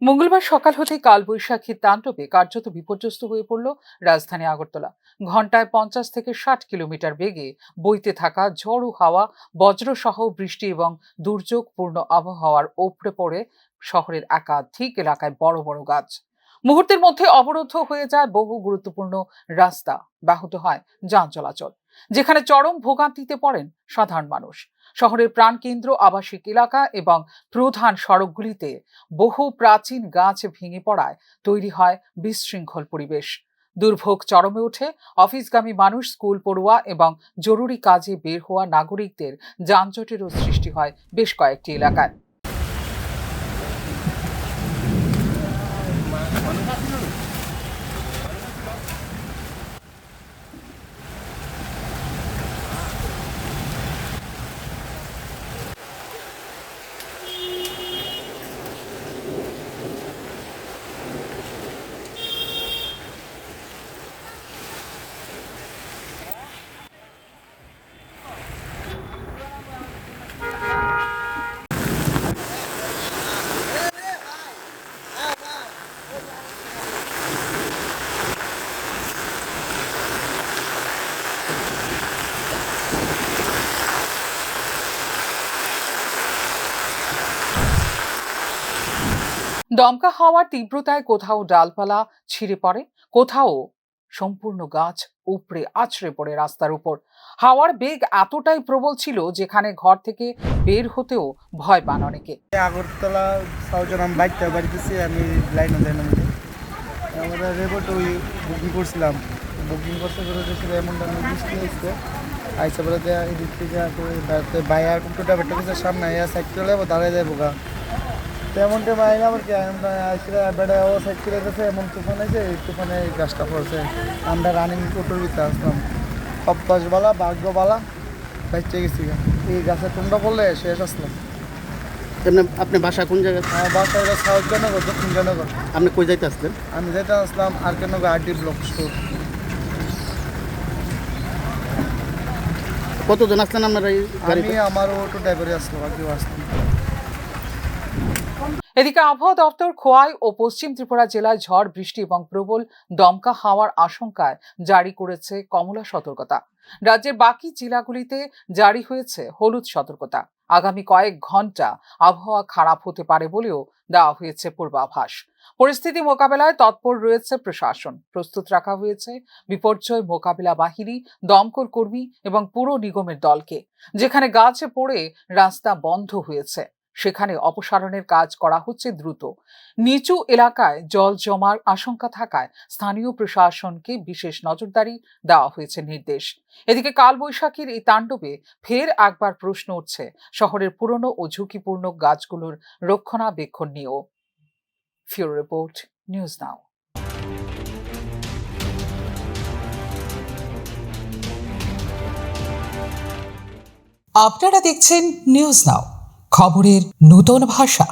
মঙ্গলবার সকাল হতেই কালবৈশাখীর তাণ্ডবে কার্যত বিপর্যস্ত হয়ে পড়ল রাজধানী আগরতলা। ঘন্টায় 50 থেকে 60 কিলোমিটার বেগে বইতে থাকা ঝড়ো হাওয়া, বজ্রসহ বৃষ্টি এবং দুর্যোগপূর্ণ আবহাওয়ার ওপরে পড়ে শহরের একাধিক এলাকায় বড় বড় গাছ। মুহূর্তের মধ্যে অবরুদ্ধ হয়ে যায় বহু গুরুত্বপূর্ণ রাস্তা, ব্যাহত হয় যান চলাচল, যেখানে চরম ভোগান্তিতে পড়েন সাধারণ মানুষ। শহরের প্রাণকেন্দ্র, আবাসিক এলাকা এবং প্রধান সড়কগুলিতে বহু প্রাচীন গাছ ভেঙে পড়ায় তৈরি হয় বিশৃঙ্খল পরিবেশ। দুর্ভোগ চরমে ওঠে অফিসগামী মানুষ, স্কুল পড়ুয়া এবং জরুরি কাজে বের হওয়া নাগরিকদের। যানজটেরও সৃষ্টি হয় বেশ কয়েকটি এলাকায়। দমকা হাওয়ার তীব্রতায় কোথাও ডালপালা ছিঁড়ে পড়ে, কোথাও সম্পূর্ণ গাছ উপড়ে আছড়ে পড়ে রাস্তার উপর। হাওয়ার বেগ এতটাই প্রবল ছিল যেখানে ঘর থেকে বের হতেও ভয় পান অনেকে। আগরতলা সাউজারাম বাইকটা বাড়িতেছি আমি লাইনে যাই না আমরা রেবট ওই বুকিং করছিলাম, বুকিং করতে করে এমনটা বৃষ্টি হয়েছে আইসা বলে এদিক থেকে বাইয়ার কুটোটা বেটে গেছে সামনে সাইড চলে যাবো দাঁড়িয়ে যাবো গা তেমন টাইম আইনা আমার কি আসলে বেড়া ও সাইড চলে গেছে এমন তুফান আছে, এই তুফানে এই গাছটা পড়ছে। আমরা রানিং টোটোর ভিতরে আসলাম, অভ্যাসবালা ভাগ্যবালা বাইচে গেছি এই গাছের টুমটা পড়লে শেষ আসলাম। আপনি বাসা কোন জায়গায়? আমার বাসা এটা সাউথ জনগর, দক্ষিণ জনগর। আপনি কই যাইতে আসলেন? আমি যেতে আসলাম আর কেন আরডি ব্লক স্টোর। কতজন আসলেন আপনারা এই গাড়িতে? আমি আমার অটো ড্রাইভারে আসলাম, আর কেউ আসলাম। এদিকে আবহাওয়া দপ্তর খোয়াই ও পশ্চিম ত্রিপুরা জেলায় ঝড় বৃষ্টি এবং প্রবল দমকা হাওয়ার আশঙ্কায় জারি করেছে কমলা সতর্কতা। রাজ্যের বাকি জেলাগুলিতে জারি হয়েছে হলুদ সতর্কতা। আগামী কয়েক ঘন্টা আবহাওয়া খারাপ হতে পারে বলেও দেওয়া হয়েছে পূর্বাভাস। পরিস্থিতি মোকাবেলায় তৎপর রয়েছে প্রশাসন। প্রস্তুত রাখা হয়েছে বিপর্যয় মোকাবিলা বাহিনী, দমকল কর্মী এবং পুর নিগমের দলকে। যেখানে গাছে পড়ে রাস্তা বন্ধ হয়েছে সেখানে অপসারণের কাজ করা হচ্ছে দ্রুত। নিচু এলাকায় জল জমার আশঙ্কা থাকায় স্থানীয় প্রশাসনকে বিশেষ নজরদারি দেওয়া হয়েছে নির্দেশ। এদিকে কালবৈশাখীর এই তাণ্ডবে ফের একবার প্রশ্ন উঠছে শহরের পুরনো ও ঝুঁকিপূর্ণ গাছগুলোর রক্ষণাবেক্ষণ নিয়েও। ফিউরো রিপোর্ট, নিউজ নাও। আপনারা দেখছেন নিউজ নাও, খবরের নতুন ভাষা।